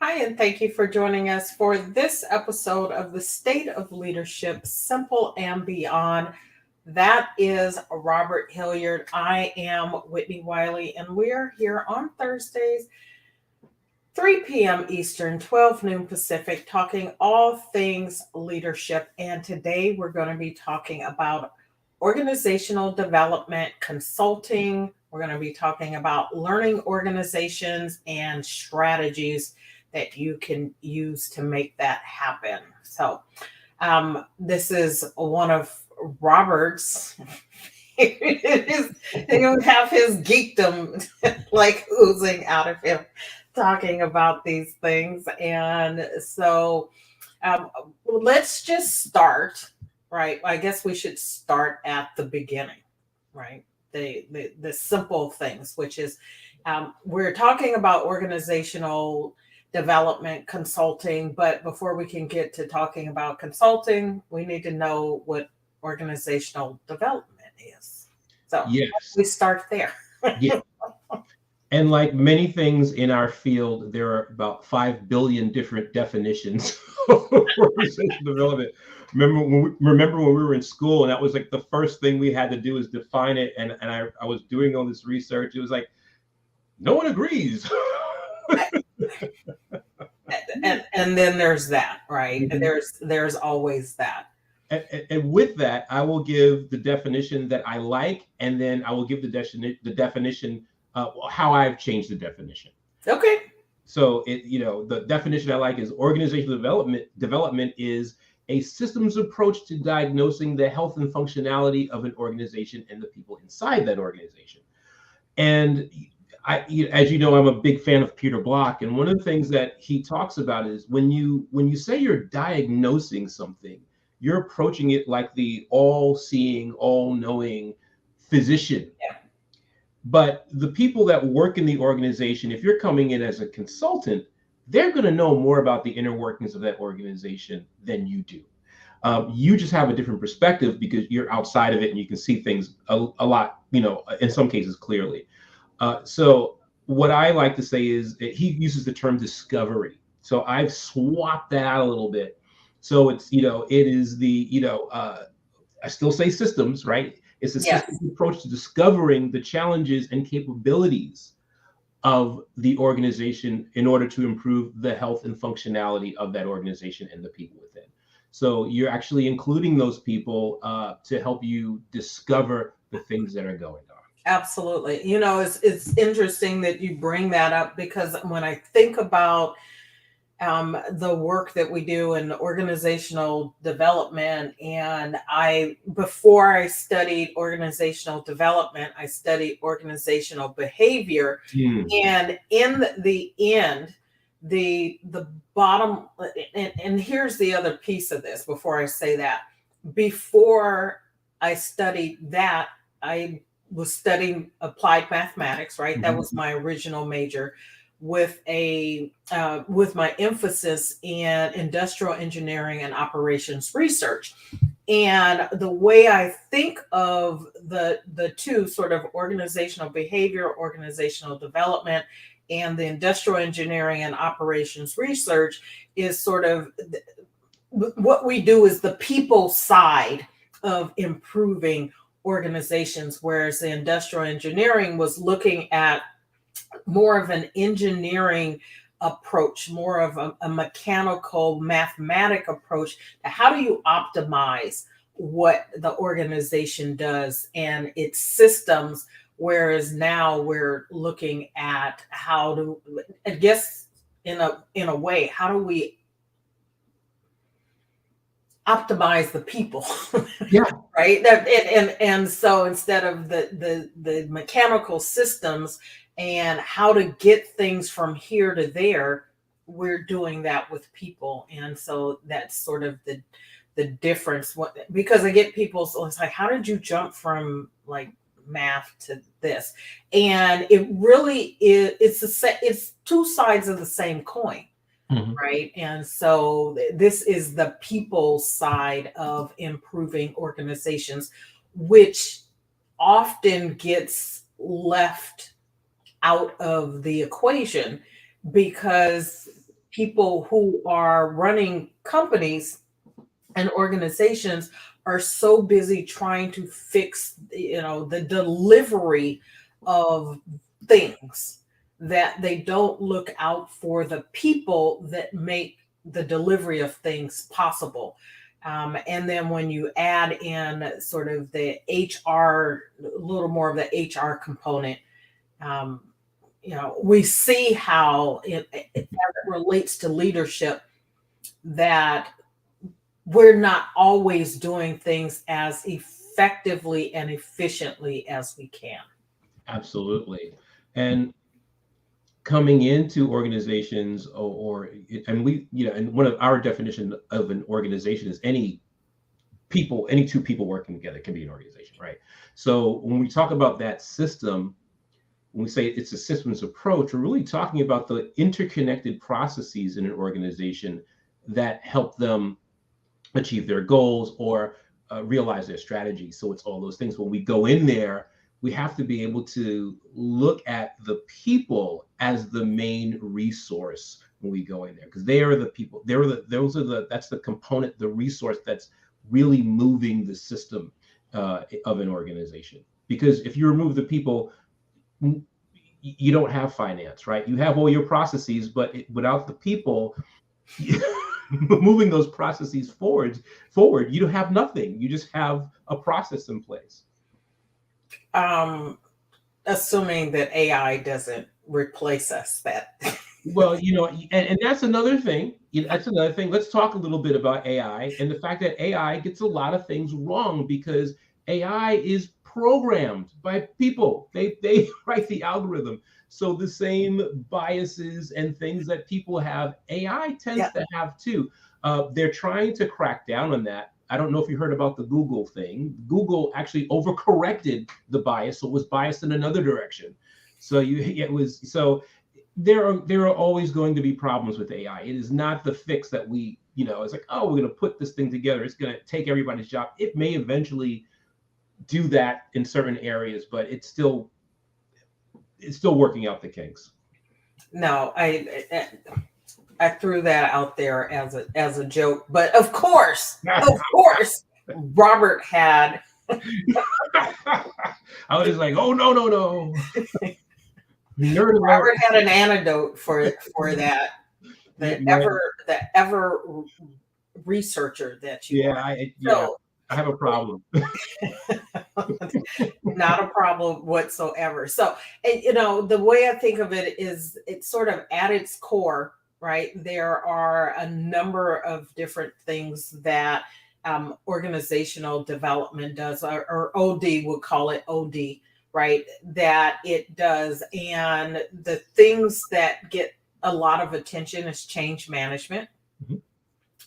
Hi, and thank you for joining us for this episode of the State of Leadership Simple and Beyond. That is Robert Hilliard. I am Whitnie Wiley, and we're here on Thursdays, 3 p.m. Eastern, 12 noon Pacific, talking all things leadership. And today we're going to be talking about organizational development, consulting. We're going to be talking about learning organizations and strategies that you can use to make that happen. So, this is one of Robert's. It is, you have his geekdom like oozing out of him talking about these things. And so, um, let's just start, right? I guess we should start at the beginning, right? The simple things, which is we're talking about organizational development consulting, but before we can get to talking about consulting, we need to know what organizational development is. So Yes. we start there. Yeah. And like many things in our field, there are about 5 billion different definitions of organizational development. Remember when we were in school, and that was like the first thing we had to do is define it. And I was doing all this research. It was like, no one agrees. And then there's that, right? Mhm. There's always that. And with that, I will give the definition that I like, and then I will give the definition, how I've changed the definition. Okay. So the definition I like is organizational development is a systems approach to diagnosing the health and functionality of an organization and the people inside that organization. And as you know, I'm a big fan of Peter Block, and one of the things that he talks about is when you say you're diagnosing something, you're approaching it like the all-seeing, all-knowing physician. Yeah. But the people that work in the organization, if you're coming in as a consultant, they're going to know more about the inner workings of that organization than you do. You just have a different perspective because you're outside of it and you can see things a lot, in some cases clearly. So what I like to say is he uses the term discovery. So I've swapped that out a little bit. So it is I still say systems, right? It's a Yes. systems approach to discovering the challenges and capabilities of the organization in order to improve the health and functionality of that organization and the people within. So you're actually including those people to help you discover the things that are going on. Absolutely. It's interesting that you bring that up because when I think about the work that we do in organizational development, and before I studied organizational development, I studied organizational behavior, Mm. and in the end, the bottom, and here's the other piece of this before I say that. Before I studied that, I was studying applied mathematics, right? That was Mhm. my original major, with my emphasis in industrial engineering and operations research. And the way I think of the two, sort of organizational behavior, organizational development, and the industrial engineering and operations research, is sort of what we do is the people side of improving organizations, whereas the industrial engineering was looking at more of an engineering approach, more of a mechanical, mathematic approach to how do you optimize what the organization does and its systems. Whereas now we're looking at how to, I guess, in a way, how do we optimize the people? Yeah. Right. And so instead of the mechanical systems and how to get things from here to there, we're doing that with people. And so that's sort of the difference. Because I get people, so it's like, how did you jump from like math to this? And it really is, it's two sides of the same coin. Mhm. Right. And so this is the people side of improving organizations, which often gets left out of the equation because people who are running companies and organizations are so busy trying to fix, the delivery of things, that they don't look out for the people that make the delivery of things possible. And then when you add in sort of the HR, a little more of the HR component, um, we see how as it relates to leadership, that we're not always doing things as effectively and efficiently as we can. Absolutely. And coming into organizations, and we, and one of our definition of an organization is any two people working together can be an organization, right? So when we talk about that system, when we say it's a systems approach, we're really talking about the interconnected processes in an organization that help them achieve their goals or realize their strategy. So it's all those things. When we go in there, we have to be able to look at the people as the main resource when we go in there, because they are the people. That's the component, the resource that's really moving the system of an organization. Because if you remove the people, you don't have finance, right? You have all your processes, but without the people moving those processes forward, you don't have nothing. You just have a process in place. Assuming that AI doesn't replace us, Well, and that's another thing. Let's talk a little bit about AI and the fact that AI gets a lot of things wrong, because AI is programmed by people. They write the algorithm. So the same biases and things that people have, AI tends to have too. They're trying to crack down on that. I don't know if you heard about the Google thing. Google actually overcorrected the bias, so it was biased in another direction. So there are always going to be problems with AI. It is not the fix that it's like, oh, we're going to put this thing together. It's going to take everybody's job. It may eventually do that in certain areas, but it's still working out the kinks. No, I threw that out there as a joke, but of course, Robert had. I was like, oh no. Robert had an antidote for that. The ever researcher that you are. I have a problem. Not a problem whatsoever. So, the way I think of it is, it's sort of at its core, right? There are a number of different things that organizational development does, or OD, we'll call it OD, right? That it does. And the things that get a lot of attention is change management,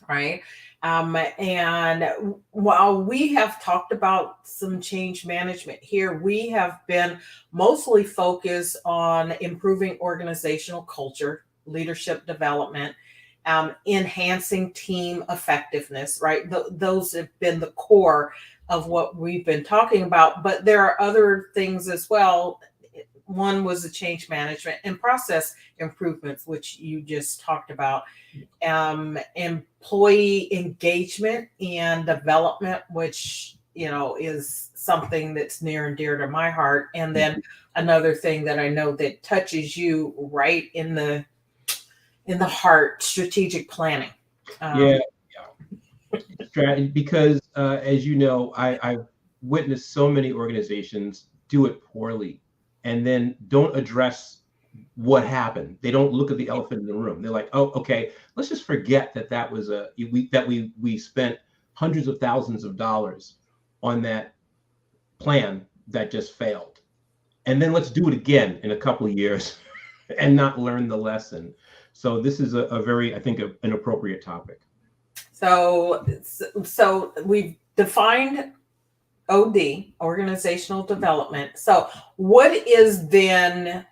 right? And while we have talked about some change management here, we have been mostly focused on improving organizational culture, leadership development, enhancing team effectiveness, right? Those have been the core of what we've been talking about, but there are other things as well. One was the change management and process improvements, which you just talked about. Employee engagement and development, which is something that's near and dear to my heart. And then another thing that I know that touches you right in the heart, strategic planning. Because as you know, I've witnessed so many organizations do it poorly and then don't address what happened. They don't look at the elephant in the room. They're like, oh, okay, let's just forget that was we spent hundreds of thousands of dollars on that plan that just failed. And then let's do it again in a couple of years and not learn the lesson. So this is a very, I think, an appropriate topic. So we've defined OD, organizational development. So what is then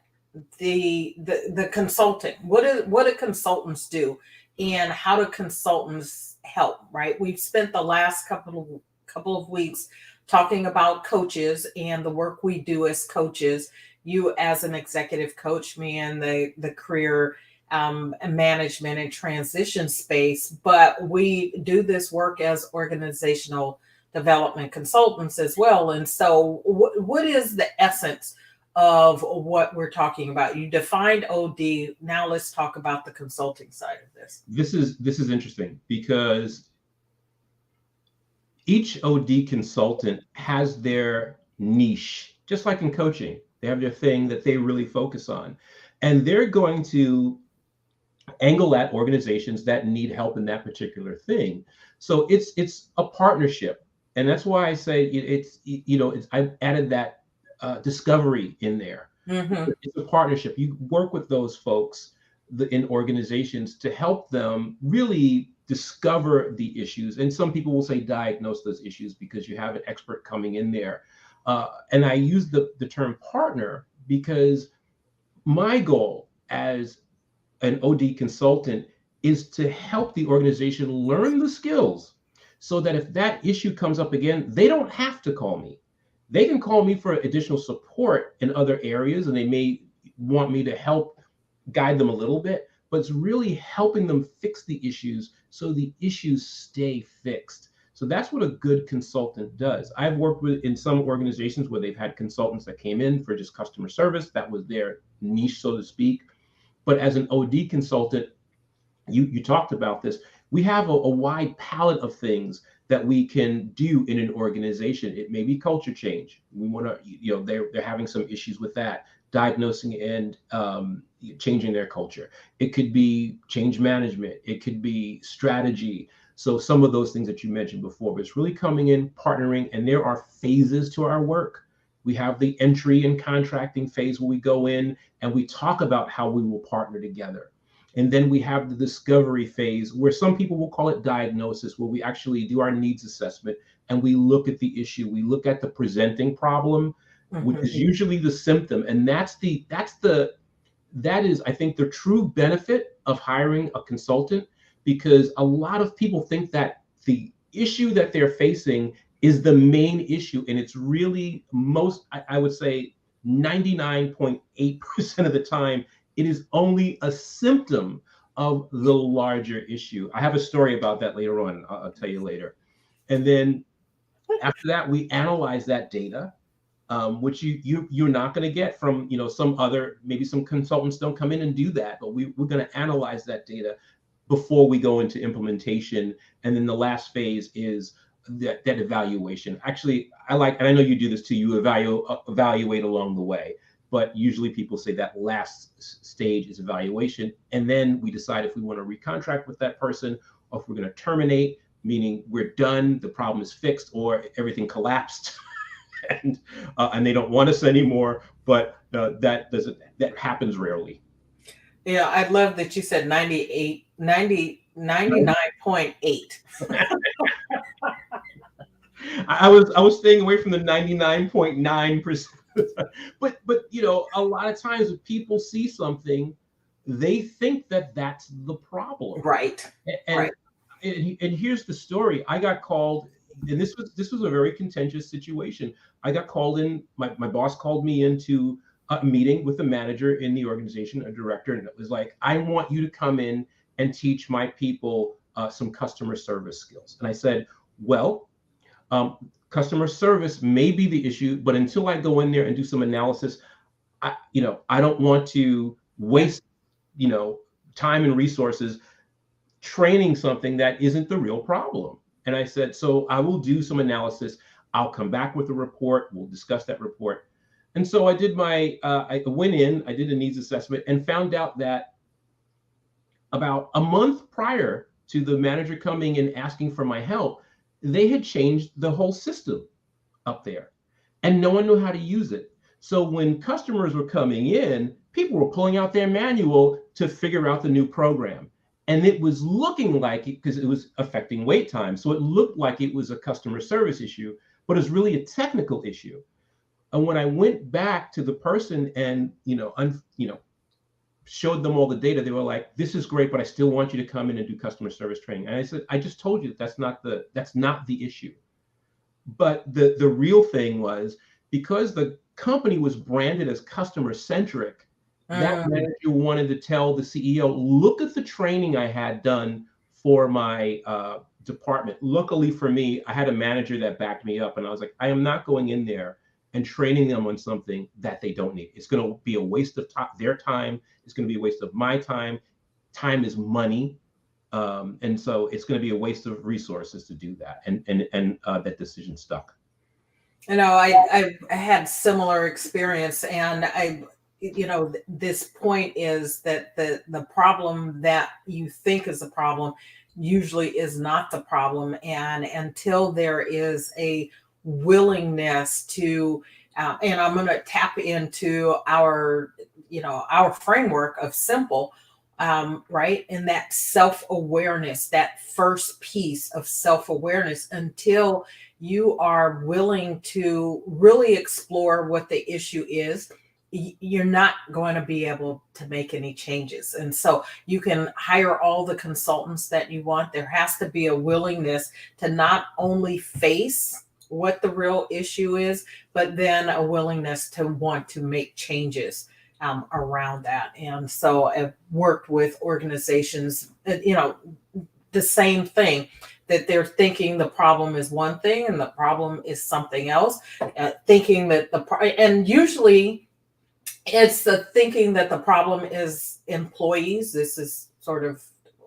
the consulting? What do consultants do, and how do consultants help? Right. We've spent the last couple of weeks talking about coaches and the work we do as coaches. You as an executive coach, me and the career management and transition space, but we do this work as organizational development consultants as well. And so, what is the essence of what we're talking about? You defined OD. Now let's talk about the consulting side of this. This is interesting because each OD consultant has their niche, just like in coaching. They have their thing that they really focus on, and they're going to angle at organizations that need help in that particular thing. So it's a partnership, and that's why I say I've added that discovery in there. Mm-hmm. It's a partnership. You work with those folks in organizations to help them really discover the issues. And some people will say diagnose those issues because you have an expert coming in there. And I use the term partner because my goal as an OD consultant is to help the organization learn the skills so that if that issue comes up again, they don't have to call me. They can call me for additional support in other areas, and they may want me to help guide them a little bit, but it's really helping them fix the issues so the issues stay fixed. So that's what a good consultant does. I've worked in some organizations where they've had consultants that came in for just customer service. That was their niche, so to speak. But as an OD consultant, you talked about this, we have a wide palette of things that we can do in an organization. It may be culture change. We want to, they're having some issues with that, diagnosing and changing their culture. It could be change management. It could be strategy. So some of those things that you mentioned before, but it's really coming in, partnering, and there are phases to our work. We have the entry and contracting phase where we go in and we talk about how we will partner together. And then we have the discovery phase where some people will call it diagnosis, where we actually do our needs assessment and we look at the issue. We look at the presenting problem, which is usually the symptom. And that is, I think, the true benefit of hiring a consultant, because a lot of people think that the issue that they're facing is the main issue. And it's really I would say 99.8% of the time, it is only a symptom of the larger issue. I have a story about that later on. I'll tell you later. And then after that, we analyze that data, which you're not going to get from maybe some consultants don't come in and do that, but we're going to analyze that data before we go into implementation. And then the last phase is that evaluation. Actually, and I know you do this too, you evaluate along the way, but usually people say that last stage is evaluation. And then we decide if we want to recontract with that person or if we're going to terminate, meaning we're done, the problem is fixed, or everything collapsed and they don't want us anymore. But that happens rarely. Yeah, I love that you said 99.8. I was staying away from the 99.9%. but a lot of times when people see something, they think that that's the problem. Right. And here's the story. I got called, and this was a very contentious situation. I got called in, my boss called me into a meeting with the manager in the organization, a director, and it was like, I want you to come in and teach my people some customer service skills. And I said, well, customer service may be the issue, but until I go in there and do some analysis, I don't want to waste, time and resources training something that isn't the real problem. And I said, so I will do some analysis. I'll come back with a report. We'll discuss that report. And so I did I went in, I did a needs assessment and found out that about a month prior to the manager coming and asking for my help, they had changed the whole system up there and no one knew how to use it. So when customers were coming in, people were pulling out their manual to figure out the new program. And it was looking like it, because it was affecting wait time. So it looked like it was a customer service issue, but it's really a technical issue. And when I went back to the person and, showed them all the data, they were like, this is great, but I still want you to come in and do customer service training. And I said, I just told you that's not the issue. But the real thing was, because the company was branded as customer centric, That Mm. manager wanted to tell the CEO, look at the training I had done for my department. Luckily for me, I had a manager that backed me up, and I was like, I am not going in there and training them on something that they don't need. It's going to be a waste of their time. It's going to be a waste of my time. Time is money. And so it's going to be a waste of resources to do that. And that decision stuck. You know, I had similar experience, and this point is that the problem that you think is a problem usually is not the problem, and until there is a willingness to, and I'm going to tap into our framework of simple. Right. And that self awareness, that first piece of self awareness, until you are willing to really explore what the issue is, you're not going to be able to make any changes. And so you can hire all the consultants that you want. There has to be a willingness to not only face what the real issue is, but then a willingness to want to make changes around that. And so I've worked with organizations, the same thing, that they're thinking the problem is one thing and the problem is something else, thinking that and usually it's the thinking that the problem is employees. This is sort of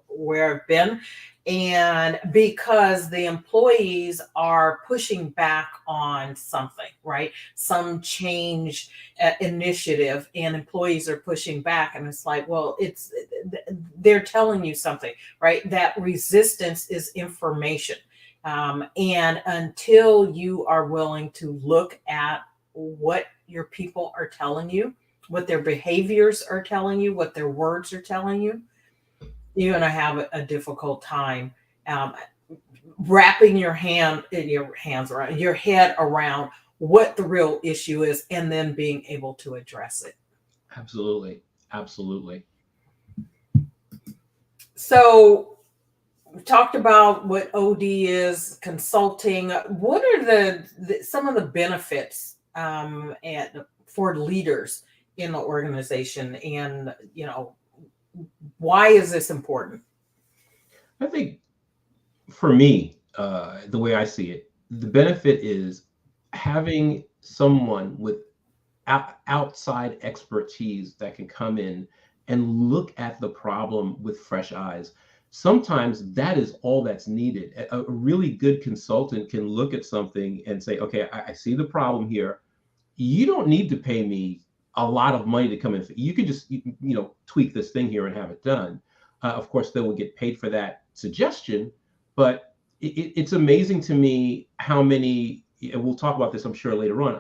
where I've been. And because the employees are pushing back on something, right? Some change initiative, and employees are pushing back. And it's like, well, they're telling you something, right? That resistance is information. And until you are willing to look at what your people are telling you, what their behaviors are telling you, what their words are telling you, you're going to have a difficult time wrapping your hands around your head around what the real issue is, and then being able to address it. Absolutely. Absolutely. So we talked about what OD is, consulting. What are some of the benefits for leaders in the organization, and why is this important? I think for me, the way I see it, the benefit is having someone with outside expertise that can come in and look at the problem with fresh eyes. Sometimes that is all that's needed. A really good consultant can look at something and say, okay, I see the problem here. You don't need to pay me a lot of money to come in. You can just, tweak this thing here and have it done. Of course, they will get paid for that suggestion, but it's amazing to me how many. And we'll talk about this, I'm sure, later on.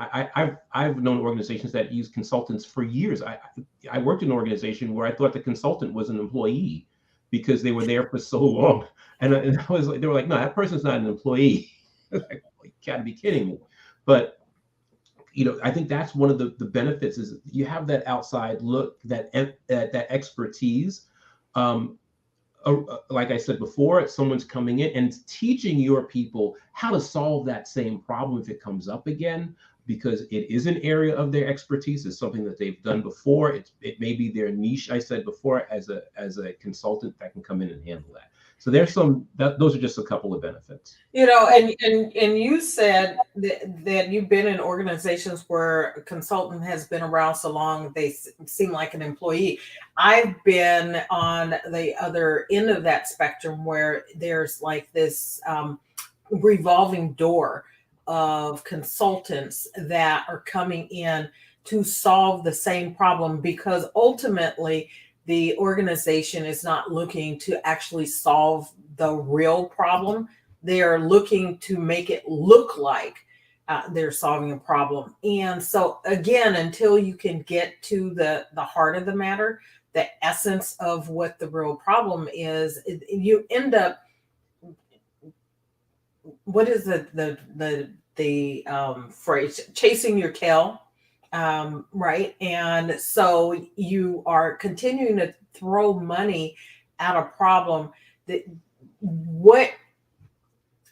I've known organizations that use consultants for years. I worked in an organization where I thought the consultant was an employee because they were there for so long, and I was like, they were like, no, that person's not an employee. Like, you gotta be kidding me. But I think that's one of the benefits is you have that outside look, that expertise. Like I said before, someone's coming in and teaching your people how to solve that same problem if it comes up again, because it is an area of their expertise. It's something that they've done before. It may be their niche. I said before, as a consultant that can come in and handle that. So there's those are just a couple of benefits. And you said that you've been in organizations where a consultant has been around so long they seem like an employee. I've been on the other end of that spectrum where there's like this revolving door of consultants that are coming in to solve the same problem, because ultimately the organization is not looking to actually solve the real problem. They're looking to make it look like they're solving a problem. And so again, until you can get to the heart of the matter, the essence of what the real problem is, you end up, what is the phrase, chasing your tail. Right. And so you are continuing to throw money at a problem. What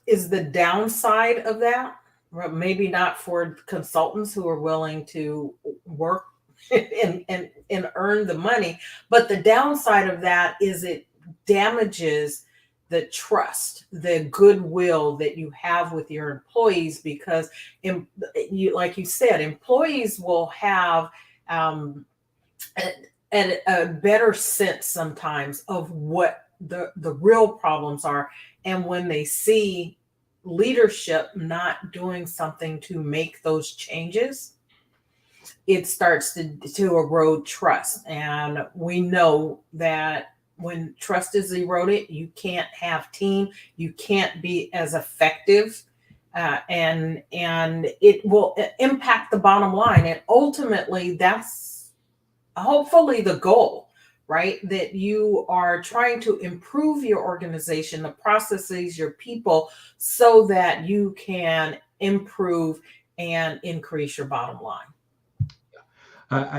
is the downside of that? Well, maybe not for consultants who are willing to work and earn the money. But the downside of that is it damages the trust, the goodwill that you have with your employees, because you, like you said, employees will have a better sense sometimes of what the real problems are. And when they see leadership not doing something to make those changes, it starts to erode trust. And we know that when trust is eroded, you can't have team, you can't be as effective, and it will impact the bottom line. And ultimately, that's hopefully the goal, right? That you are trying to improve your organization, the processes, your people, so that you can improve and increase your bottom line.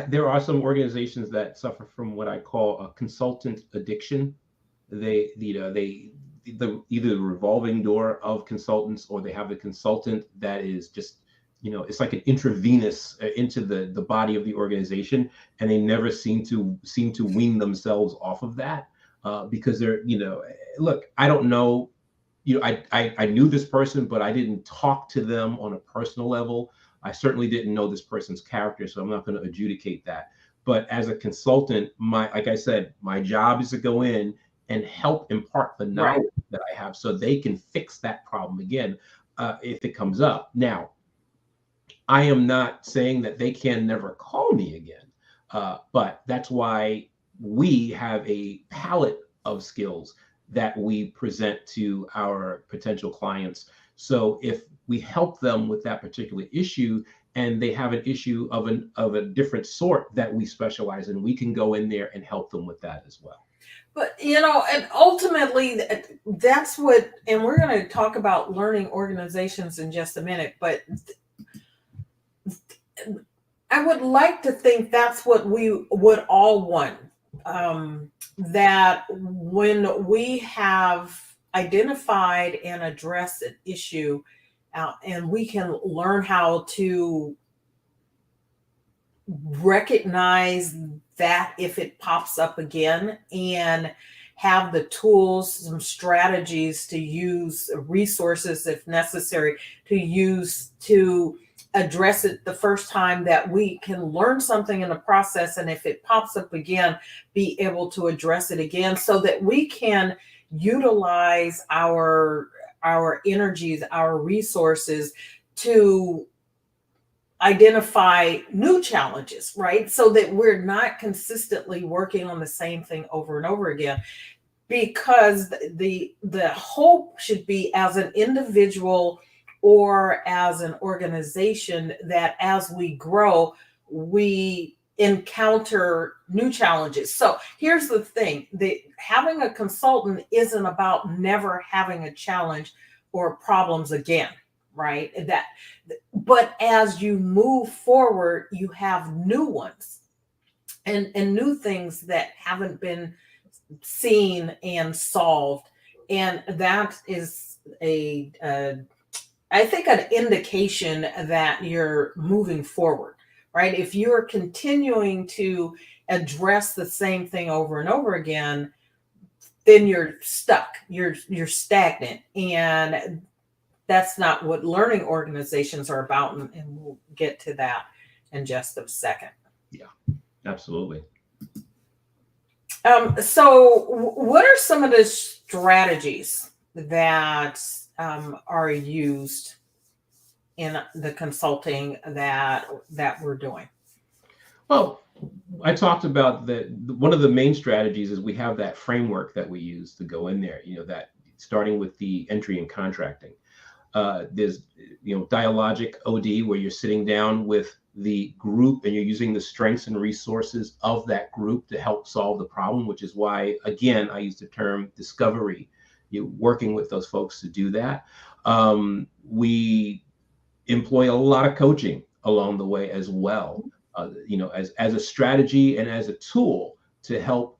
There are some organizations that suffer from what I call a consultant addiction. They either the revolving door of consultants, or they have a consultant that is just, it's like an intravenous into the body of the organization, and they never seem to wean themselves off of that, because they're, look, I don't know, I knew this person, but I didn't talk to them on a personal level. I certainly didn't know this person's character, so I'm not going to adjudicate that. But as a consultant, like I said, my job is to go in and help impart the knowledge that I have, so they can fix that problem again if it comes up. Now, I am not saying that they can never call me again, but that's why we have a palette of skills that we present to our potential clients. So if we help them with that particular issue, and they have an issue of a different sort that we specialize in, we can go in there and help them with that as well. But, and ultimately that's what, and we're going to talk about learning organizations in just a minute, but I would like to think that's what we would all want. That when we have identified and addressed an issue, and we can learn how to recognize that if it pops up again, and have the tools, some strategies to use, resources if necessary to use to address it the first time, that we can learn something in the process, and if it pops up again, be able to address it again, so that we can utilize our energies, our resources to identify new challenges, right? So that we're not consistently working on the same thing over and over again. Because the hope should be, as an individual or as an organization, that as we grow, we encounter new challenges. So here's the thing, having a consultant isn't about never having a challenge or problems again, right? But as you move forward, you have new ones and new things that haven't been seen and solved. And that is I think an indication that you're moving forward, right? If you're continuing to address the same thing over and over again, then you're stuck, you're stagnant. And that's not what learning organizations are about. And we'll get to that in just a second. Yeah, absolutely. So what are some of the strategies that are used in the consulting that we're doing? Well, I talked about that. One of the main strategies is we have that framework that we use to go in there, that starting with the entry and contracting. There's, dialogic OD, where you're sitting down with the group and you're using the strengths and resources of that group to help solve the problem, which is why, again, I use the term discovery. You're working with those folks to do that. We employ a lot of coaching along the way as well, as a strategy and as a tool to help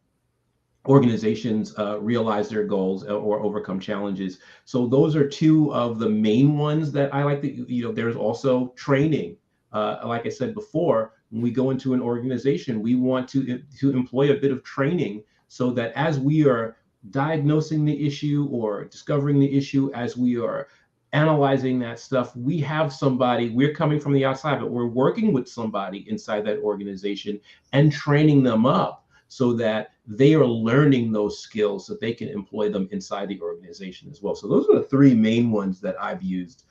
organizations realize their goals or overcome challenges. So those are two of the main ones that I like. There's also training, like I said before, when we go into an organization, we want to employ a bit of training so that as we are diagnosing the issue or discovering the issue, as we are analyzing that stuff, we have somebody, we're coming from the outside, but we're working with somebody inside that organization and training them up so that they are learning those skills so they can employ them inside the organization as well. So those are the three main ones that I've used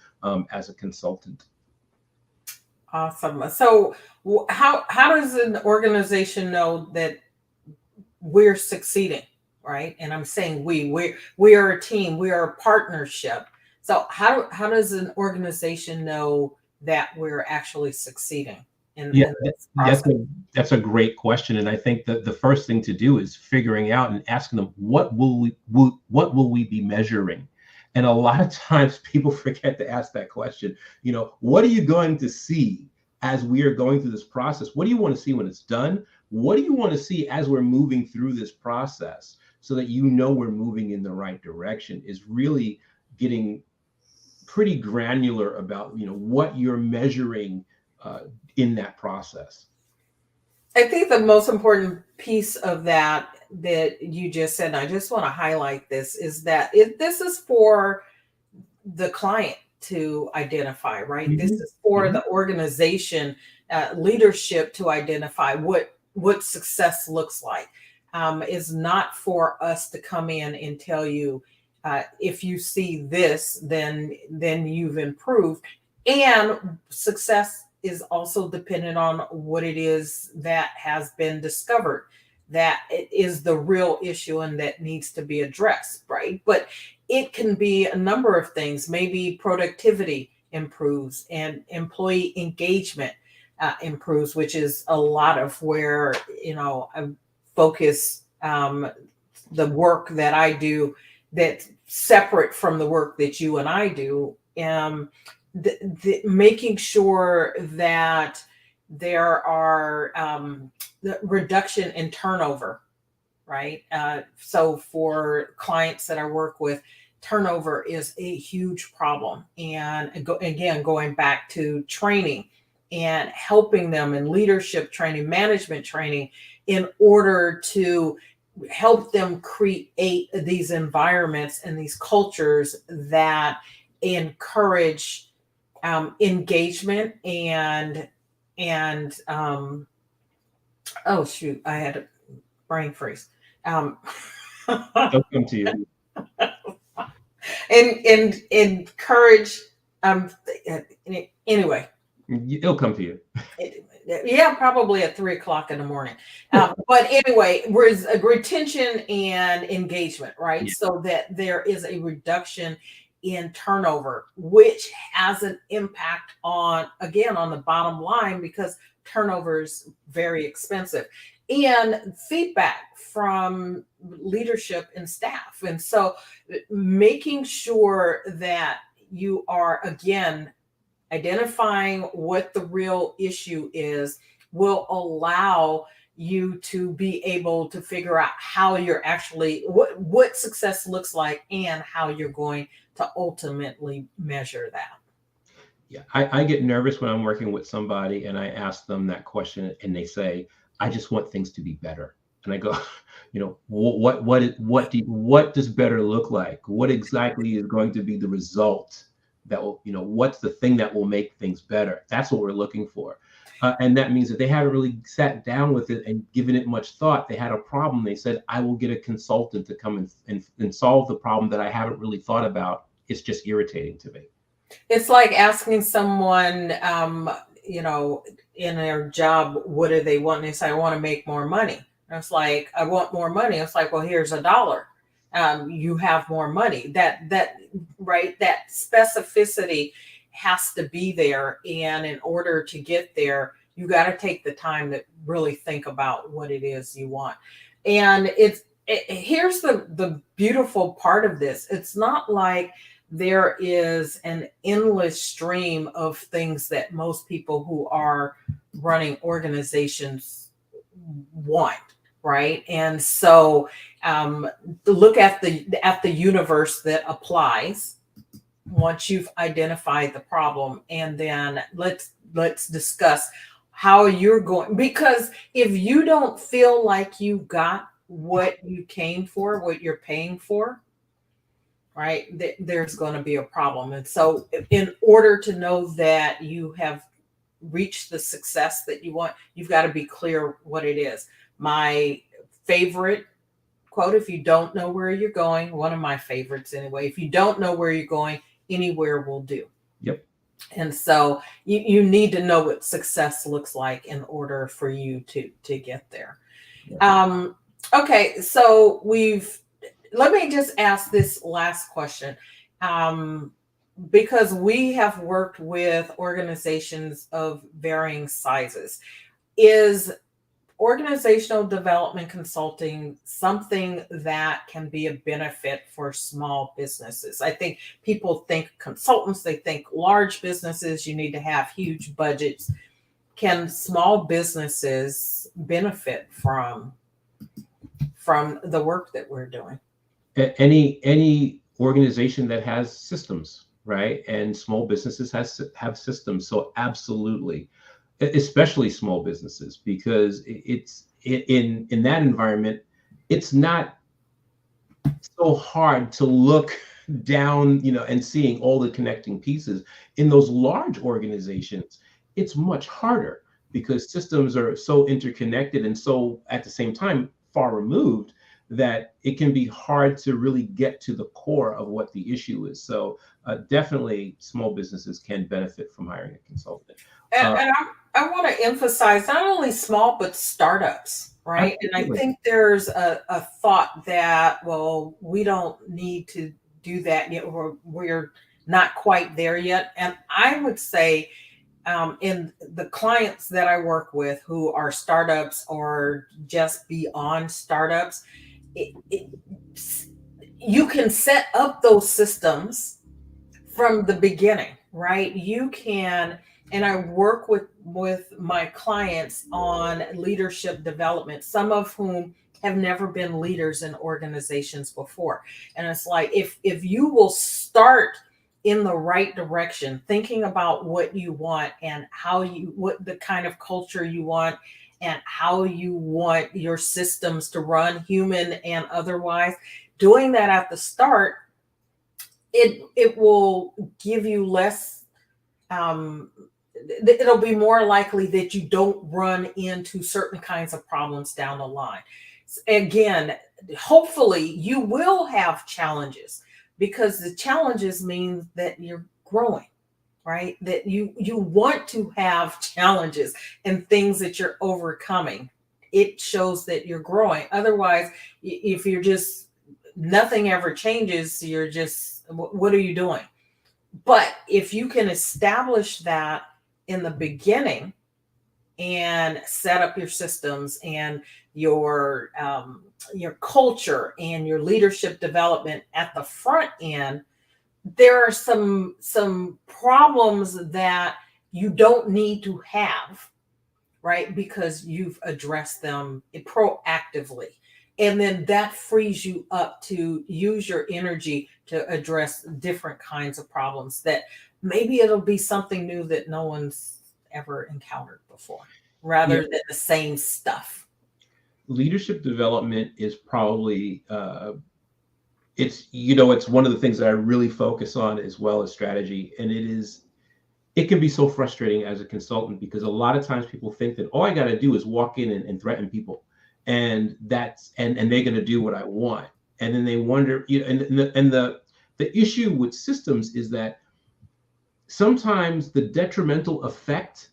as a consultant. Awesome. So how does an organization know that we're succeeding, right? And I'm saying we are a team, we are a partnership. So how does an organization know that we're actually succeeding in this process? That's a great question. And I think that the first thing to do is figuring out and asking them, what will we be measuring? And a lot of times people forget to ask that question. You know, what are you going to see as we are going through this process? What do you want to see when it's done? What do you want to see as we're moving through this process so that you know we're moving in the right direction? Is really getting pretty granular about, you know, what you're measuring in that process. I think the most important piece of that you just said, and I just want to highlight this, is that this is for the client to identify, right? This is for the organization leadership to identify what success looks like. Is not for us to come in and tell you, if you see this, then you've improved. And success is also dependent on what it is that has been discovered, that it is the real issue and that needs to be addressed, right? But it can be a number of things. Maybe productivity improves and employee engagement improves, which is a lot of where, you know, I focus the work that I do that's separate from the work that you and I do. Making sure that there are the reduction in turnover, right? So for clients that I work with, turnover is a huge problem. And again, going back to training and helping them in leadership training, management training, in order to help them create these environments and these cultures that encourage engagement and oh shoot, I had a brain freeze. They'll come to you. And encourage anyway. It'll come to you. Yeah, probably at 3:00 in the morning. But anyway, whereas retention and engagement, right? Yeah. So that there is a reduction in turnover, which has an impact on the bottom line, because turnover is very expensive, and feedback from leadership and staff. And so making sure that you are, again, identifying what the real issue is will allow you to be able to figure out how you're actually, what success looks like and how you're going to ultimately measure that. Yeah, I get nervous when I'm working with somebody and I ask them that question and they say, I just want things to be better. And I go, you know, what does better look like? What exactly is going to be the result that will, you know, what's the thing that will make things better? That's what we're looking for. And that means that they haven't really sat down with it and given it much thought. They had a problem. They said, I will get a consultant to come and solve the problem that I haven't really thought about. It's just irritating to me. It's like asking someone, you know, in their job, what do they want? And they say, I want to make more money. And it's like, I want more money. It's like, well, here's $1. You have more money. That right, that specificity has to be there. And in order to get there, you got to take the time to really think about what it is you want. And here's the beautiful part of this. It's not like there is an endless stream of things that most people who are running organizations want, right? And so look at the universe that applies once you've identified the problem, and then let's discuss how you're going, because if you don't feel like you got what you came for, what you're paying for, right, there's going to be a problem. And so in order to know that you have reached the success that you want, you've got to be clear what it is. My favorite quote, if you don't know where you're going, one of my favorites anyway, if you don't know where you're going, anywhere will do. Yep. And so you need to know what success looks like in order for you to get there. Okay, so let me just ask this last question. Because we have worked with organizations of varying sizes. Is organizational development consulting something that can be a benefit for small businesses? I think people think consultants, they think large businesses, you need to have huge budgets. Can small businesses benefit from the work that we're doing? Any organization that has systems, right? And small businesses have systems. So absolutely, especially small businesses, because it's in that environment, it's not so hard to look down, and seeing all the connecting pieces. In those large organizations, it's much harder because systems are so interconnected and so at the same time far removed that it can be hard to really get to the core of what the issue is. So definitely small businesses can benefit from hiring a consultant. And I want to emphasize not only small, but startups, right? Absolutely. And I think there's a thought that, well, we don't need to do that yet, or we're not quite there yet. And I would say, in the clients that I work with who are startups or just beyond startups, you can set up those systems from the beginning, right? You can, and I work with my clients on leadership development, some of whom have never been leaders in organizations before. And it's like, if you will start in the right direction, thinking about what you want and what the kind of culture you want and how you want your systems to run, human and otherwise, doing that at the start, it will give you less, it'll be more likely that you don't run into certain kinds of problems down the line. Again, hopefully you will have challenges, because the challenges mean that you're growing, right? That you want to have challenges and things that you're overcoming. It shows that you're growing. Otherwise, if you're just, nothing ever changes, you're just, what are you doing? But if you can establish that in the beginning and set up your systems and your culture and your leadership development at the front end, there are some problems that you don't need to have, right? Because you've addressed them proactively. And then that frees you up to use your energy to address different kinds of problems that maybe it'll be something new that no one's ever encountered before, rather than the same stuff. Leadership development is probably it's one of the things that I really focus on, as well as strategy. And it can be so frustrating as a consultant, because a lot of times people think that all I got to do is walk in and threaten people, and they're going to do what I want. And then they wonder, and the issue with systems is that sometimes the detrimental effect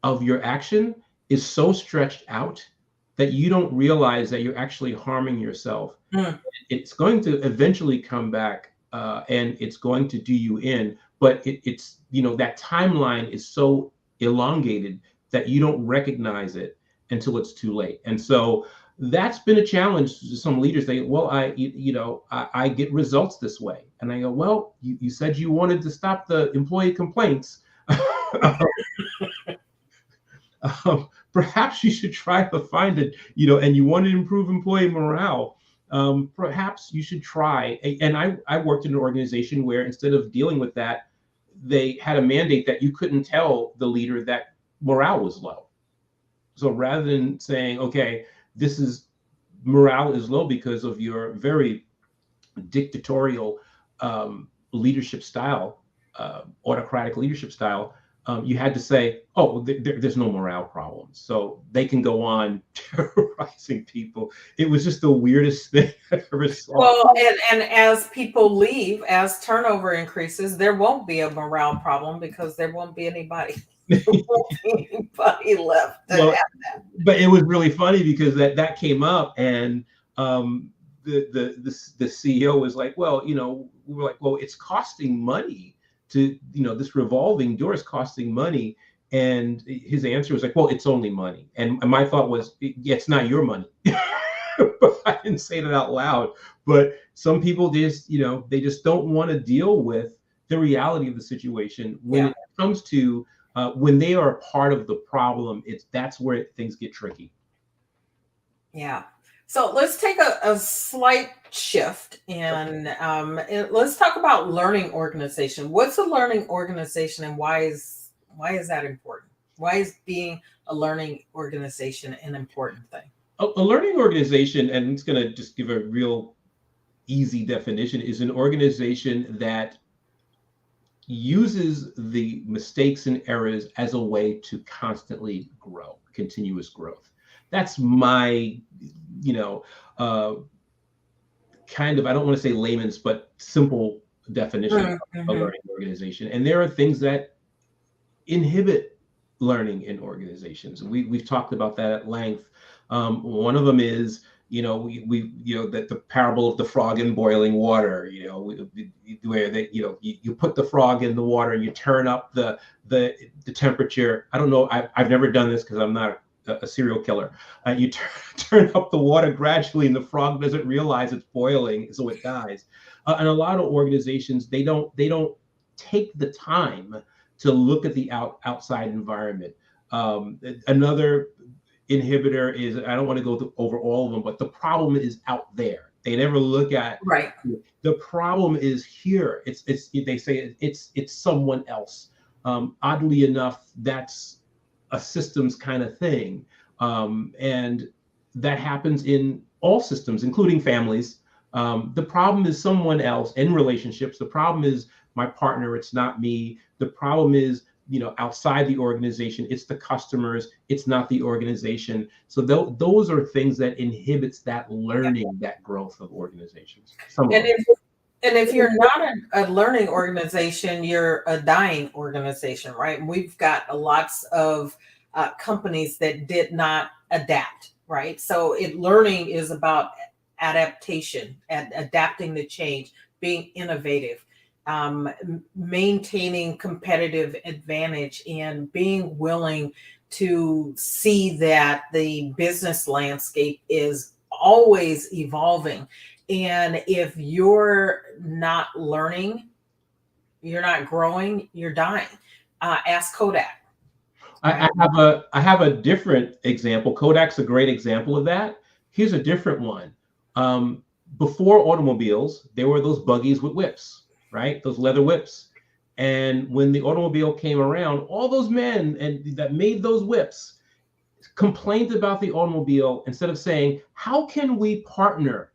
of your action is so stretched out that you don't realize that you're actually harming yourself. It's going to eventually come back, and it's going to do you in, but it's that timeline is so elongated that you don't recognize it until it's too late. And so that's been a challenge to some leaders. They, well, I get results this way. And I go, well, you said you wanted to stop the employee complaints. Perhaps you should try to find it, and you want to improve employee morale. Perhaps you should try. And I worked in an organization where, instead of dealing with that, they had a mandate that you couldn't tell the leader that morale was low. So rather than saying, okay, this is morale is low because of your very dictatorial leadership style, autocratic leadership style, you had to say, oh, there's no morale problems. So they can go on terrorizing people. It was just the weirdest thing I ever saw. Well, and as people leave, as turnover increases, there won't be a morale problem because there won't be anybody. There won't be anybody left to Well, have that. but it was really funny because that came up, and the CEO was like, well, we were like, well, it's costing money to, this revolving door is costing money. And his answer was like, well, it's only money. And my thought was, yeah, it's not your money. But I didn't say that out loud. But some people just, they just don't want to deal with the reality of the situation when it comes to when they are a part of the problem. That's where things get tricky. Yeah. So let's take a slight shift and let's talk about learning organization. What's a learning organization, and why is that important? Why is being a learning organization an important thing? A learning organization, and it's going to just give a real easy definition, is an organization that uses the mistakes and errors as a way to constantly grow, continuous growth. That's my, kind of, I don't want to say layman's, but simple definition of a learning organization. And there are things that inhibit learning in organizations. We've talked about that at length. One of them is, that the parable of the frog in boiling water, where you put the frog in the water and you turn up the temperature. I don't know. I've never done this because I'm not a serial killer. You turn up the water gradually, and the frog doesn't realize it's boiling, so it dies. And a lot of organizations, they don't take the time to look at the outside environment. Another inhibitor is, I don't want to go over all of them, but the problem is out there. They never look at the problem is here. They say it's someone else. Oddly enough, that's a systems kind of thing, and that happens in all systems, including families. The problem is someone else. In relationships, the problem is my partner. It's not me. The problem is, outside the organization, it's the customers, it's not the organization. So those are things that inhibits that learning, that growth of organizations. And if you're not a learning organization, you're a dying organization, right? And we've got lots of companies that did not adapt, right? So learning is about adaptation and adapting to change, being innovative, maintaining competitive advantage, and being willing to see that the business landscape is always evolving. And if you're not learning, you're not growing, you're dying. Ask Kodak. I have a different example. Kodak's a great example of that. Here's a different one. Before automobiles, there were those buggies with whips, right? Those leather whips. And when the automobile came around, all those men that made those whips complained about the automobile instead of saying, how can we partner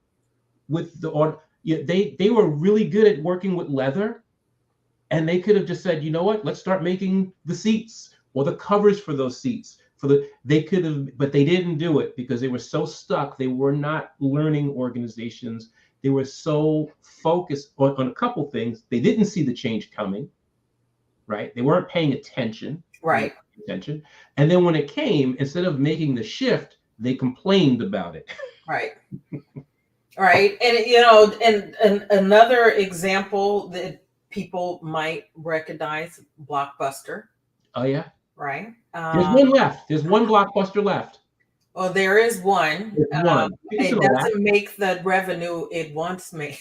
with the auto? They were really good at working with leather, and they could have just said, you know what, let's start making the seats or the covers for those seats. They could have, but they didn't do it because they were so stuck. They were not learning organizations. They were so focused on a couple things. They didn't see the change coming, right? They weren't paying attention. Right. And then when it came, instead of making the shift, they complained about it. Right. Right. And another example that people might recognize, Blockbuster. Oh, yeah. Right. There's one left. There's one Blockbuster left. Well, there is one. It doesn't make the revenue it once made.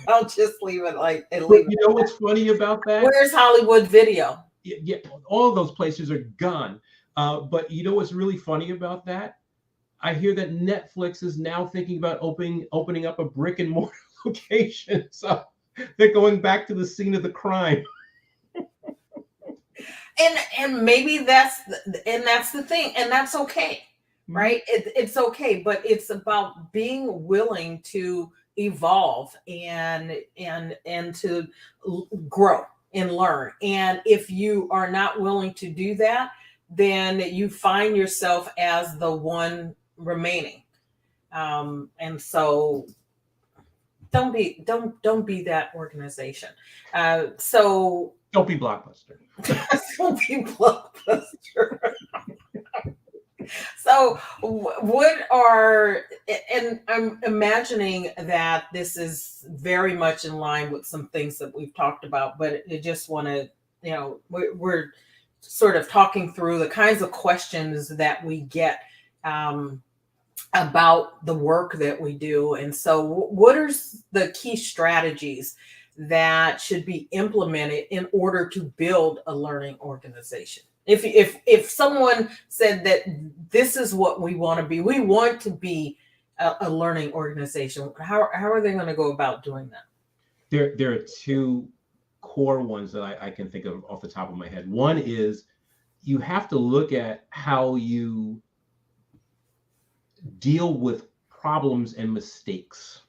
I'll just leave it like it. You know what's funny about that? Where's Hollywood Video? Yeah, all of those places are gone. But you know what's really funny about that? I hear that Netflix is now thinking about opening up a brick and mortar location. So they're going back to the scene of the crime. And maybe that's the thing, and that's okay, right? It's okay, but it's about being willing to evolve and to grow and learn. And if you are not willing to do that, then you find yourself as the one remaining. And so don't be that organization. So Don't be Blockbuster. don't be Blockbuster. So, what are, and I'm imagining that this is very much in line with some things that we've talked about, but I just want to, we're sort of talking through the kinds of questions that we get about the work that we do. And so, what are the key strategies that should be implemented in order to build a learning organization? If someone said that this is what we want to be a learning organization, how are they going to go about doing that? There are two core ones that I can think of off the top of my head. One is you have to look at how you deal with problems and mistakes.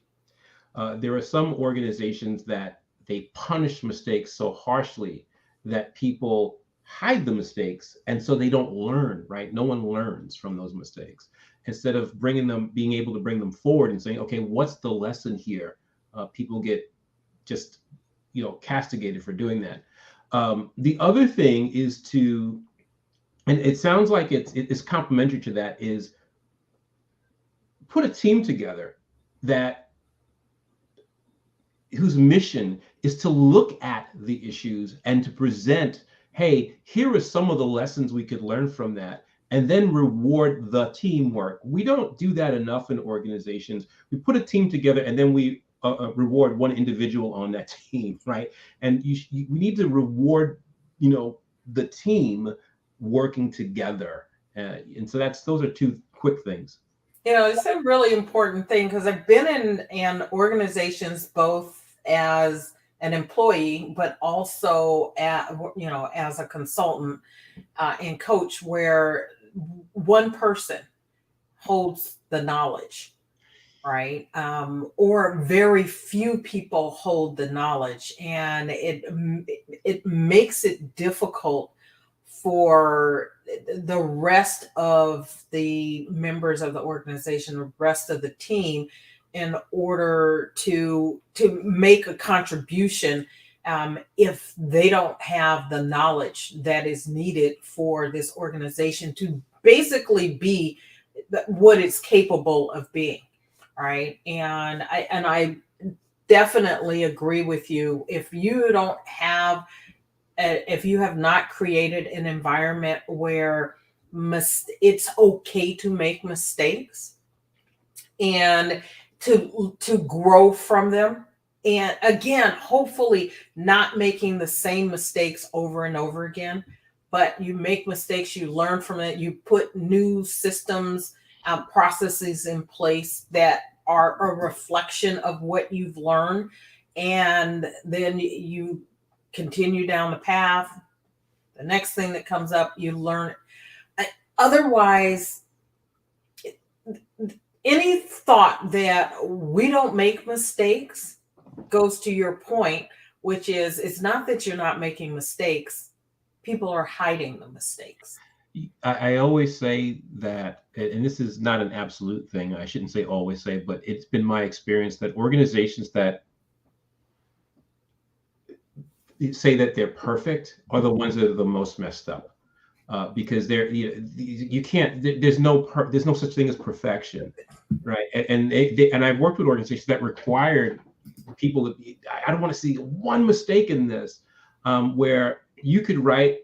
There are some organizations that they punish mistakes so harshly that people hide the mistakes, and so they don't learn, right? No one learns from those mistakes. Instead of being able to bring them forward and saying, okay, what's the lesson here? People get just, castigated for doing that. The other thing is and it sounds like it's complementary to that, is put a team together whose mission is to look at the issues and to present, hey, here are some of the lessons we could learn from that, and then reward the teamwork. We don't do that enough in organizations. We put a team together and then we reward one individual on that team, right? And we need to reward, the team working together. And so those are two quick things. It's a really important thing, because I've been in organizations both as an employee, but also as a consultant and coach, where one person holds the knowledge, right? Or very few people hold the knowledge, and it makes it difficult for the rest of the members of the organization, the rest of the team, in order to make a contribution, if they don't have the knowledge that is needed for this organization to basically be what it's capable of being, right? And I definitely agree with you. If you have not created an environment where it's okay to make mistakes and to grow from them, and again, hopefully not making the same mistakes over and over again, but you make mistakes, you learn from it, you put new systems, processes in place that are a reflection of what you've learned, and then you continue down the path. The next thing that comes up, you learn it. Otherwise, any thought that we don't make mistakes goes to your point, which is, it's not that you're not making mistakes. People are hiding the mistakes. I always say that, and this is not an absolute thing, I shouldn't say always say, but it's been my experience that organizations that say that they're perfect are the ones that are the most messed up, because you can't. There's no such thing as perfection, right? And I've worked with organizations that required people to. I don't want to see one mistake in this, where you could write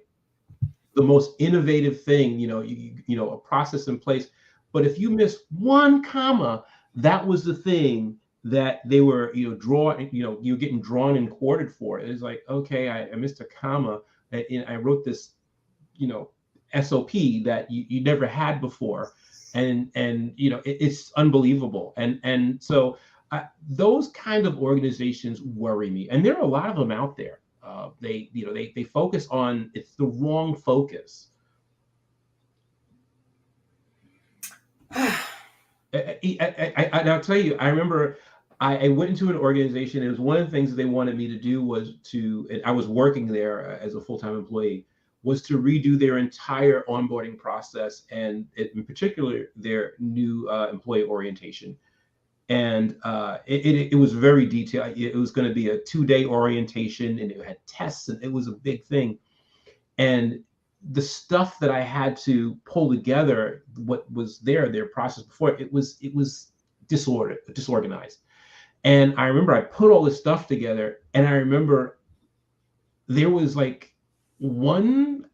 the most innovative thing, a process in place, but if you miss one comma, that was the thing that they were, you're getting drawn and quartered for. It's like, okay, I missed a comma, and I wrote this, SOP that you never had before, and it's unbelievable, and so those kind of organizations worry me, and there are a lot of them out there. They focus on, it's the wrong focus. And I'll tell you, I remember I went into an organization. It was one of the things that they wanted me to do was and I was working there as a full-time employee, was to redo their entire onboarding process, and in particular their new employee orientation. And it was very detailed. It was going to be a 2-day orientation, and it had tests, and it was a big thing. And the stuff that I had to pull together, what was their process before, it was disorganized. And I remember I put all this stuff together, and I remember there was like one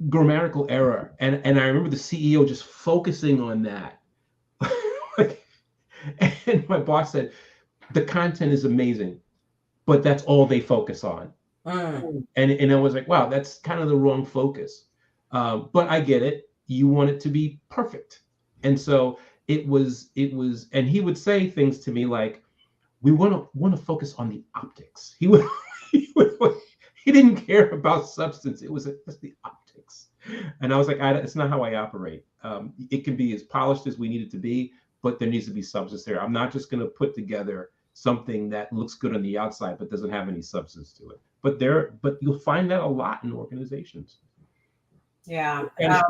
grammatical error, and I remember the CEO just focusing on that. And my boss said, the content is amazing, but that's all they focus on. And I was like, wow, that's kind of the wrong focus. But I get it. You want it to be perfect. And so it was, and he would say things to me like, we want to focus on the optics. He didn't care about substance. It was just the optics. And I was like, it's not how I operate. It can be as polished as we need it to be, but there needs to be substance there. I'm not just going to put together something that looks good on the outside but doesn't have any substance to it. But you'll find that a lot in organizations. Yeah. Yeah.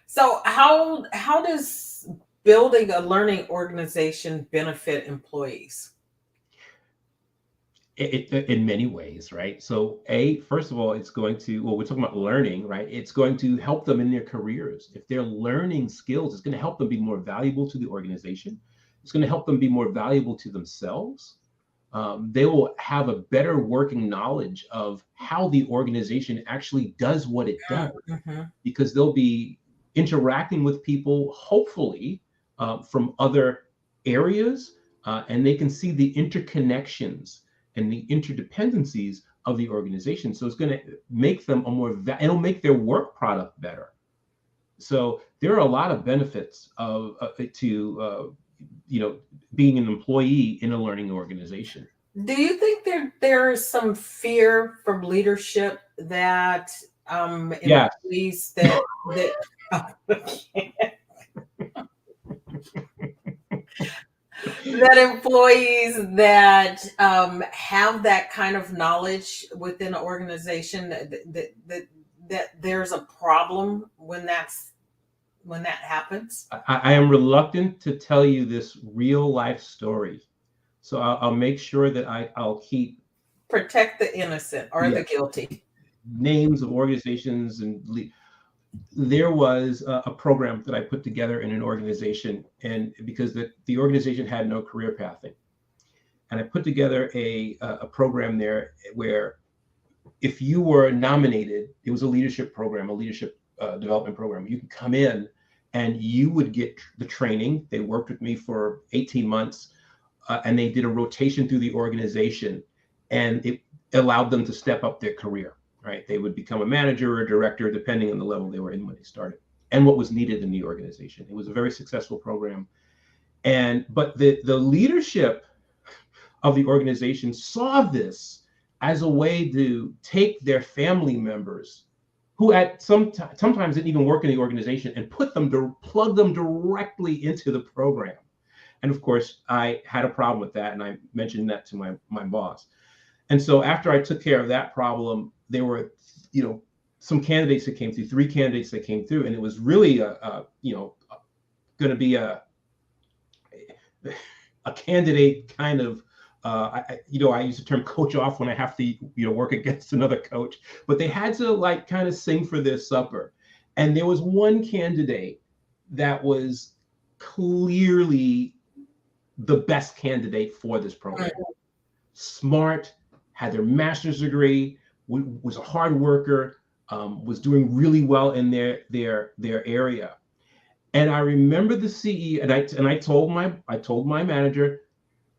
So how does building a learning organization benefit employees? In many ways, right? So first of all, it's going to, well, we're talking about learning, right? It's going to help them in their careers. If they're learning skills, it's going to help them be more valuable to the organization. It's going to help them be more valuable to themselves. They will have a better working knowledge of how the organization actually does what it does, because they'll be interacting with people, hopefully, from other areas, and they can see the interconnections and the interdependencies of the organization. So it's going to make them it'll make their work product better. So there are a lot of benefits to being an employee in a learning organization. Do you think there is some fear from leadership that employees that that employees that have that kind of knowledge within an organization that there's a problem when that happens? I am reluctant to tell you this real life story, so I'll make sure that I'll keep protect the innocent or the guilty. Names of organizations and there was a program that I put together in an organization, and because the organization had no career pathing, and I put together a program there where if you were nominated, it was a leadership program, a leadership development program. You could come in and you would get the training. They worked with me for 18 months, and they did a rotation through the organization, and it allowed them to step up their career. Right, they would become a manager or a director depending on the level they were in when they started and what was needed in the organization. It was a very successful program, but the leadership of the organization saw this as a way to take their family members who sometimes didn't even work in the organization and plug them directly into the program. And of course, I had a problem with that, and I mentioned that to my boss. And so after I took care of that problem, there were, some candidates that came through, 3 candidates that came through, and it was really going to be a candidate kind of, I use the term coach off when I have to, work against another coach, but they had to kind of sing for their supper. And there was one candidate that was clearly the best candidate for this program. Smart, had their master's degree, was a hard worker, was doing really well in their area. And I remember the CEO, and I told my manager,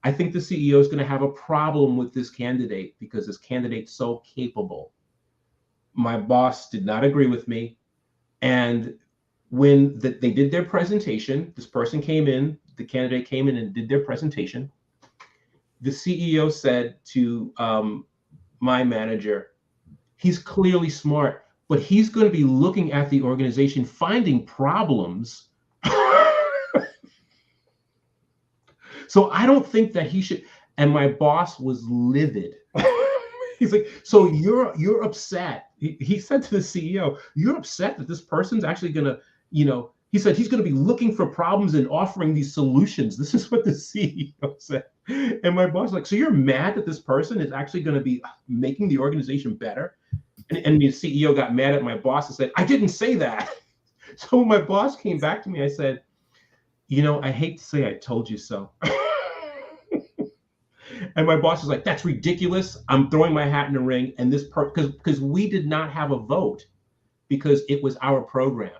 I think the CEO is going to have a problem with this candidate because this candidate's so capable. My boss did not agree with me. And when they did their presentation, this person came in, the candidate came in and did their presentation. the CEO said to my manager, he's clearly smart, but he's going to be looking at the organization, finding problems. So I don't think that he should. And my boss was livid. He's like, so you're upset. He said to the CEO, you're upset that this person's actually going to, he said he's going to be looking for problems and offering these solutions. This is what the CEO said. And my boss was like, so you're mad that this person is actually going to be making the organization better? And the CEO got mad at my boss and said, I didn't say that. So when my boss came back to me, I said, I hate to say I told you so. And my boss was like, that's ridiculous. I'm throwing my hat in the ring. And this because we did not have a vote because it was our program.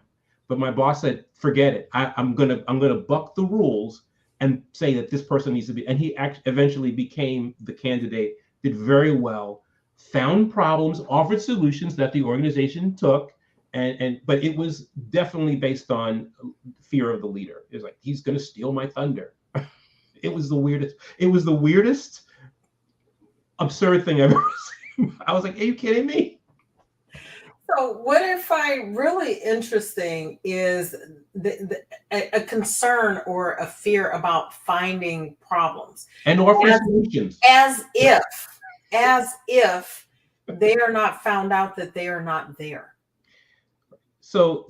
But my boss said, forget it. I'm gonna buck the rules and say that this person needs to be. And he eventually became the candidate, did very well, found problems, offered solutions that the organization took. But it was definitely based on fear of the leader. It was like, he's going to steal my thunder. It was the weirdest, absurd thing I've ever seen. I was like, are you kidding me? So what I find really interesting is a concern or a fear about finding problems and offering solutions, as if they are not found out that they are not there. So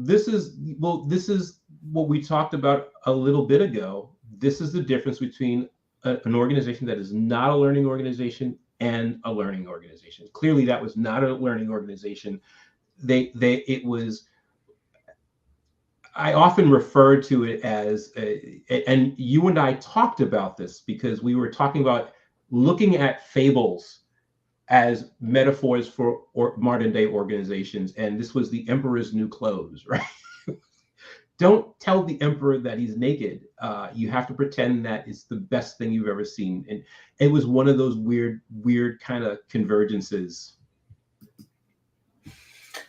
this is what we talked about a little bit ago. This is the difference between an organization that is not a learning organization and a learning organization. Clearly, that was not a learning organization. It was. I often refer to it as, and you and I talked about this because we were talking about looking at fables as metaphors for modern day organizations. And this was the emperor's new clothes, right? Don't tell the emperor that he's naked. You have to pretend that it's the best thing you've ever seen. And it was one of those weird kind of convergences.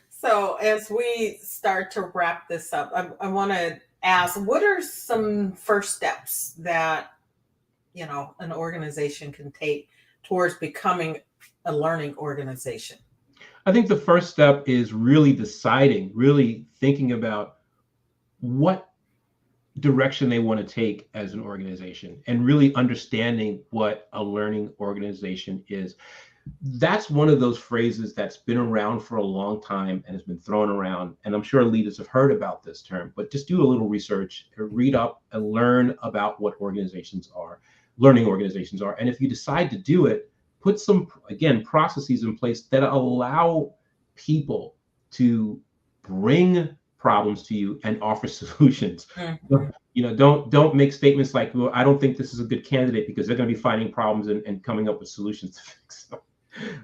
So as we start to wrap this up, I want to ask, what are some first steps that, an organization can take towards becoming a learning organization? I think the first step is really thinking about what direction they want to take as an organization and really understanding what a learning organization is. That's one of those phrases that's been around for a long time and has been thrown around. And I'm sure leaders have heard about this term, but just do a little research, read up and learn about what learning organizations are. And if you decide to do it, put some, again, processes in place that allow people to bring problems to you and offer solutions. Mm-hmm. Don't make statements like, well, I don't think this is a good candidate because they're going to be finding problems and coming up with solutions to fix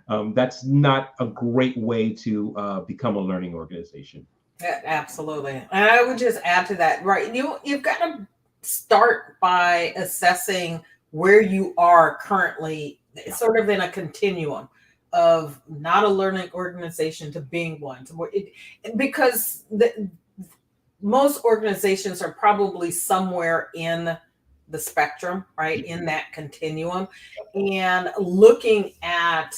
them. That's not a great way to become a learning organization. Yeah, absolutely. And I would just add to that, right? You've got to start by assessing where you are currently, sort of in a continuum of not a learning organization to being one. Because most organizations are probably somewhere in the spectrum, right? In that continuum, and looking at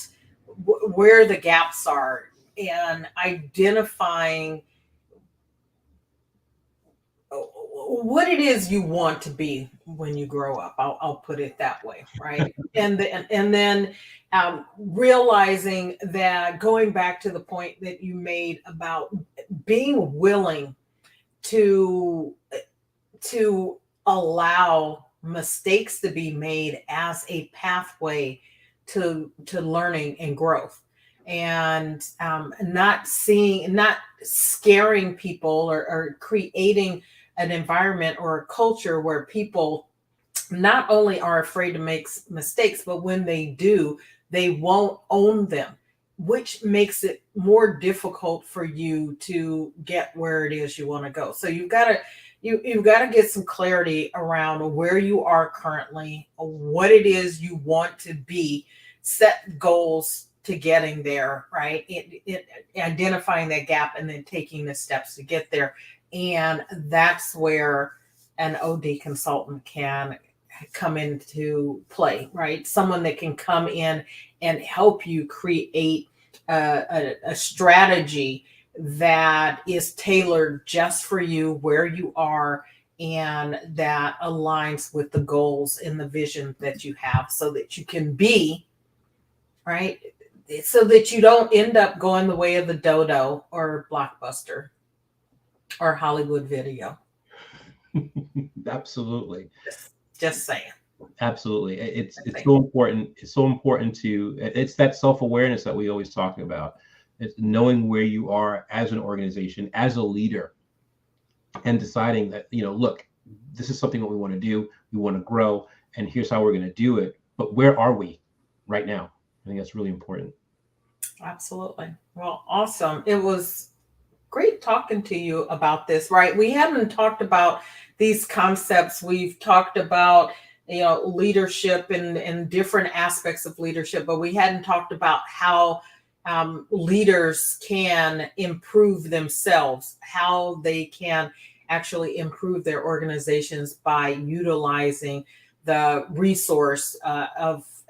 where the gaps are and identifying what it is you want to be when you grow up. I'll put it that way, right? and then realizing that, going back to the point that you made about being willing to allow mistakes to be made as a pathway to learning and growth, and not scaring people or creating an environment or a culture where people not only are afraid to make mistakes, but when they do, they won't own them, which makes it more difficult for you to get where it is you want to go. So you've got to get some clarity around where you are currently, what it is you want to be, set goals to getting there, right? Identifying that gap and then taking the steps to get there. And that's where an OD consultant can come into play, right? Someone that can come in and help you create a strategy that is tailored just for you, where you are, and that aligns with the goals and the vision that you have, so that you can be, right? So that you don't end up going the way of the dodo or Blockbuster or Hollywood Video. Absolutely. Just saying. Absolutely. It's so important. It's so important it's that self-awareness that we always talk about. It's knowing where you are as an organization, as a leader, and deciding that, look, this is something that we want to do. We want to grow, and here's how we're going to do it. But where are we right now? I think that's really important. Absolutely. Well, awesome. It was great talking to you about this, right? We haven't talked about these concepts. We've talked about, leadership and different aspects of leadership, but we hadn't talked about how leaders can improve themselves, how they can actually improve their organizations by utilizing the resource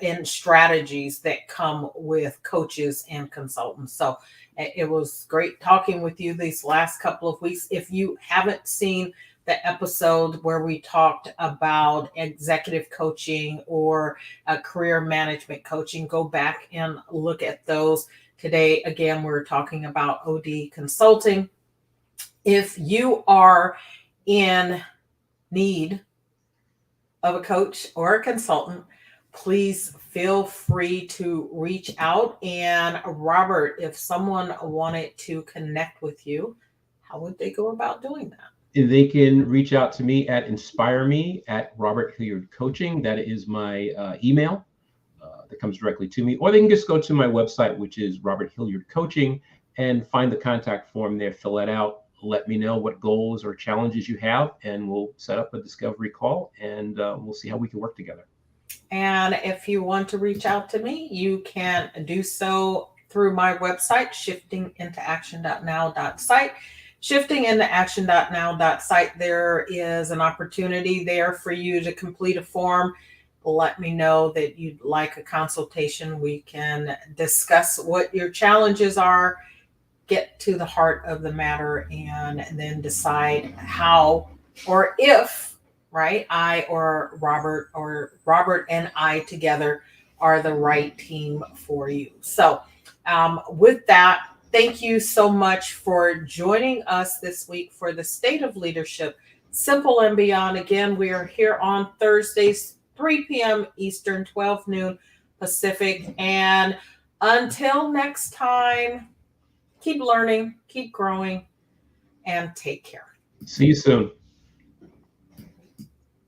and strategies that come with coaches and consultants. So it was great talking with you these last couple of weeks. If you haven't seen the episode where we talked about executive coaching or career management coaching, go back and look at those. Today, again, we're talking about OD consulting. If you are in need of a coach or a consultant, please feel free to reach out. And Robert, if someone wanted to connect with you, how would they go about doing that? They can reach out to me at inspireme@Robert Hilliard Coaching. That is my email that comes directly to me. Or they can just go to my website, which is Robert Hilliard Coaching, and find the contact form there, fill that out. Let me know what goals or challenges you have, and we'll set up a discovery call, and we'll see how we can work together. And if you want to reach out to me, you can do so through my website, shiftingintoaction.now.site. Shiftingintoaction.now.site. There is an opportunity there for you to complete a form. Let me know that you'd like a consultation. We can discuss what your challenges are, get to the heart of the matter, and then decide how or if, right, I or Robert and I together are the right team for you. So with that, thank you so much for joining us this week for the State of Leadership, Simple and Beyond. Again, we are here on Thursdays, 3 p.m. Eastern, 12 noon Pacific. And until next time, keep learning, keep growing, and take care. See you soon.